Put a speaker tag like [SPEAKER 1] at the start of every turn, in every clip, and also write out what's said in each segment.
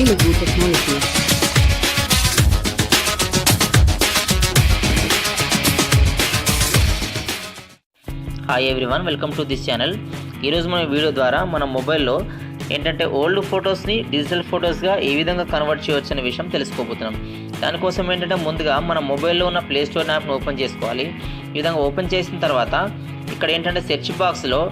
[SPEAKER 1] Telugu technology.
[SPEAKER 2] Hi everyone, welcome to this channel. ఈరోజు మన video ద్వారా మన మొబైల్లో ఏంటంటే ఓల్డ్ ఫొటోస్ని డిజిటల్ ఫొటోస్గా ఏ విధంగా కన్వర్ట్ చేయవచ్చు అనే విషయం తెలుసుకోబోతున్నాం. దానికోసం ఏంటంటే ముందుగా మన మొబైల్లో ఉన్న ప్లే స్టోర్ యాప్ను ఓపెన్ చేసుకోవాలి. ఈ విధంగా ఓపెన్ చేసిన తర్వాత ఇక్కడ ఏంటంటే సెర్చ్ బాక్స్లో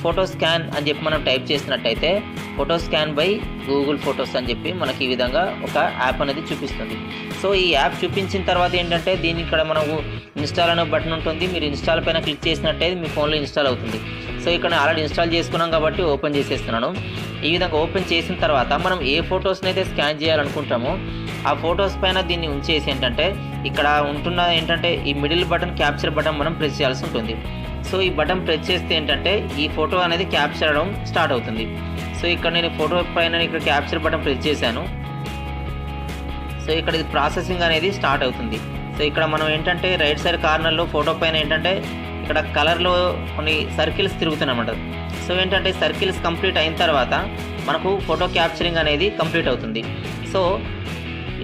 [SPEAKER 2] ఫోటో స్కాన్ అని చెప్పి మనం టైప్ చేసినట్టయితే photo scan by Google photos అని చెప్పి మనకి ఈ విధంగా ఒక యాప్ అనేది చూపిస్తుంది. సో ఈ యాప్ చూపించిన తర్వాత ఏంటంటే దీని ఇక్కడ మనకు ఇన్స్టాల్ అనే బటన్ ఉంటుంది. మీరు ఇన్స్టాల్ పైన క్లిక్ చేసినట్టయితే మీ ఫోన్లో ఇన్స్టాల్ అవుతుంది. సో ఇక్కడ ఆల్రెడీ ఇన్స్టాల్ చేసుకున్నాం కాబట్టి ఓపెన్ చేసేస్తున్నాను. ఈ విధంగా ఓపెన్ చేసిన తర్వాత మనం ఏ ఫొటోస్ని అయితే స్కాన్ చేయాలనుకుంటామో ఆ ఫొటోస్ పైన దీన్ని ఉంచేసి ఏంటంటే ఇక్కడ ఉంటున్న ఏంటంటే ఈ మిడిల్ బటన్ క్యాప్చర్ బటన్ మనం ప్రెస్ చేయాల్సి ఉంటుంది. సో ఈ బటన్ ప్రెస్ చేస్తే ఏంటంటే ఈ ఫోటో అనేది క్యాప్చర్ అవడం స్టార్ట్ అవుతుంది. సో ఇక్కడ నేను ఫోటో పైన ఇక్కడ క్యాప్చర్ బటన్ ప్రెస్ చేశాను. సో ఇక్కడ ఇది ప్రాసెసింగ్ అనేది స్టార్ట్ అవుతుంది. సో ఇక్కడ మనం ఏంటంటే రైట్ సైడ్ కార్నర్లో ఫోటో పైన ఏంటంటే ఇక్కడ కలర్లో కొన్ని సర్కిల్స్ తిరుగుతున్నాయన్నమాట. సో ఏంటంటే సర్కిల్స్ కంప్లీట్ అయిన తర్వాత మనకు ఫోటో క్యాప్చరింగ్ అనేది కంప్లీట్ అవుతుంది. సో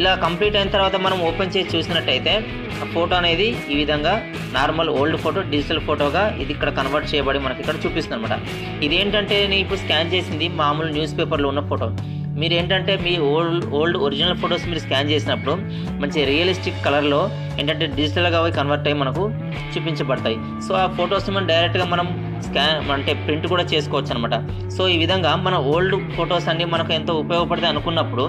[SPEAKER 2] ఇలా కంప్లీట్ అయిన తర్వాత మనం ఓపెన్ చేసి చూసినట్టయితే ఆ ఫోటో అనేది ఈ విధంగా నార్మల్ ఓల్డ్ ఫోటో డిజిటల్ ఫోటోగా ఇది ఇక్కడ కన్వర్ట్ చేయబడి మనకి ఇక్కడ చూపిస్తుంది అనమాట. ఇదేంటంటే నేను ఇప్పుడు స్కాన్ చేసింది మామూలు న్యూస్ పేపర్లో ఉన్న ఫోటో. మీరు ఏంటంటే మీ ఓల్డ్ ఒరిజినల్ ఫొటోస్ మీరు స్కాన్ చేసినప్పుడు మంచి రియలిస్టిక్ కలర్లో ఏంటంటే డిజిటల్గా అవి కన్వర్ట్ అయ్యి మనకు చూపించబడతాయి. సో ఆ ఫొటోస్ని మనం డైరెక్ట్గా మనం స్కాన్ అంటే ప్రింట్ కూడా చేసుకోవచ్చు అనమాట. సో ఈ విధంగా మన ఓల్డ్ ఫొటోస్ అన్నీ మనకు ఎంతో ఉపయోగపడతాయి అనుకున్నప్పుడు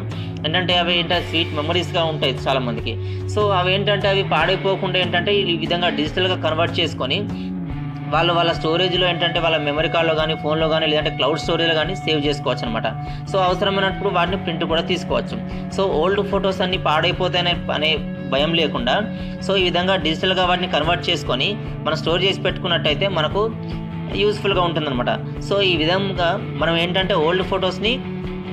[SPEAKER 2] ఏంటంటే అవి ఏంటంటే స్వీట్ మెమరీస్గా ఉంటాయి చాలామందికి. సో అవి ఏంటంటే అవి పాడైపోకుండా ఏంటంటే ఈ విధంగా డిజిటల్గా కన్వర్ట్ చేసుకొని వాళ్ళ స్టోరేజ్లో ఏంటంటే వాళ్ళ మెమరీ కార్డ్లో కానీ ఫోన్లో కానీ లేదంటే క్లౌడ్ స్టోరేజ్లో కానీ సేవ్ చేసుకోవచ్చు అనమాట. సో అవసరమైనప్పుడు వాటిని ప్రింట్ కూడా తీసుకోవచ్చు. సో ఓల్డ్ ఫొటోస్ అన్నీ పాడైపోతాయనే అనే భయం లేకుండా సో ఈ విధంగా డిజిటల్గా వాటిని కన్వర్ట్ చేసుకొని మనం స్టోర్ చేసి పెట్టుకున్నట్టయితే మనకు యూస్ఫుల్గా ఉంటుందన్నమాట. సో ఈ విధంగా మనం ఏంటంటే ఓల్డ్ ఫొటోస్ని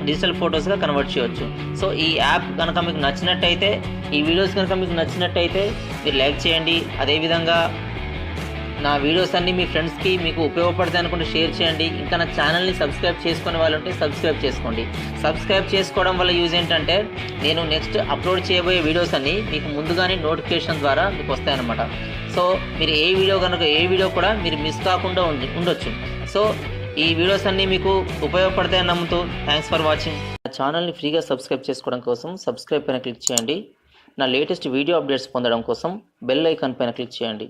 [SPEAKER 2] డిజిటల్ ఫొటోస్గా కన్వర్ట్ చేయవచ్చు. సో ఈ యాప్ కనుక మీకు నచ్చినట్టయితే ఈ వీడియోస్ కనుక మీకు నచ్చినట్టయితే మీరు లైక్ చేయండి. అదేవిధంగా నా వీడియోస్ అన్నీ మీ ఫ్రెండ్స్కి మీకు ఉపయోగపడతాయి అనుకుంటే షేర్ చేయండి. ఇంకా నా ఛానల్ని సబ్స్క్రైబ్ చేసుకునే వాళ్ళు ఉంటే సబ్స్క్రైబ్ చేసుకోండి. సబ్స్క్రైబ్ చేసుకోవడం వల్ల యూజ్ ఏంటంటే నేను నెక్స్ట్ అప్లోడ్ చేయబోయే వీడియోస్ అన్నీ మీకు ముందుగానే నోటిఫికేషన్ ద్వారా మీకు వస్తాయన్నమాట. సో మీరు ఏ వీడియో కూడా మీరు మిస్ కాకుండా ఉండొచ్చు. సో ఈ వీడియోస్ అన్నీ మీకు ఉపయోగపడతాయని నమ్ముతూ థ్యాంక్స్ ఫర్ వాచింగ్. నా ఛానల్ని ఫ్రీగా సబ్స్క్రైబ్ చేసుకోవడం కోసం సబ్స్క్రైబ్ పైన క్లిక్ చేయండి. నా లేటెస్ట్ వీడియో అప్డేట్స్ పొందడం కోసం బెల్ ఐకాన్ పైన క్లిక్ చేయండి.